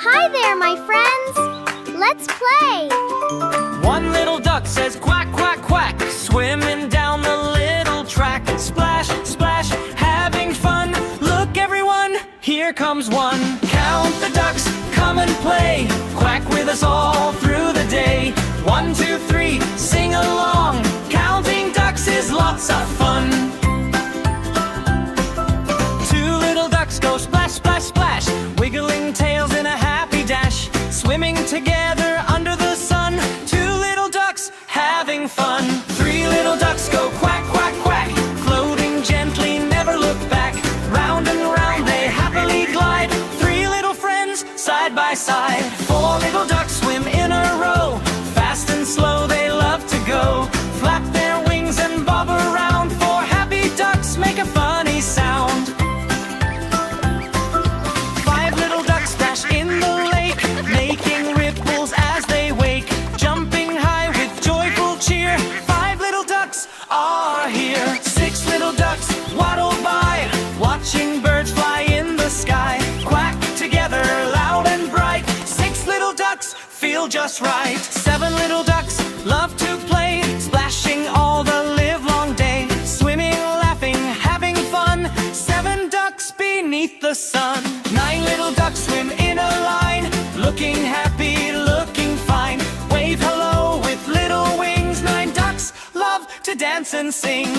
Hi there, my friends. Let's play. One little duck says quack, quack, quack, swimming down the little track. Splash, splash, having fun. Look everyone, here comes one. Count the ducks, come and play. Quack with us all through the day. 1, 2, 3, sing along. Counting ducks is lots of fun. Two little ducks go splash, splash, splash, wiggling tails in a happy dash. Swimming together under the sun. Two little ducks having fun. Three little ducks go quack, quack, quack, floating gently, never look back. Round and round they happily glide. Three little friends side by side. Four little ducks swim in a row. Fast and slow they love to go. Flap their wings and bob around. Four happy ducks make a funny sound. Five little ducks splash in the lake, making ripples as they wake. Jumping high with joyful cheer. Five little ducks are here. Six little ducks waddle by, watching birds fly in the sky. Quack together loud and bright. Six little ducks feel just right. Seven little ducks love to play, splashing all the livelong day. Swimming, laughing, having fun. Seven ducks beneath the sun. Nine little ducks swim in a line, looking happy, looking fine. Wave hello with little wings. Nine ducks love to dance and sing.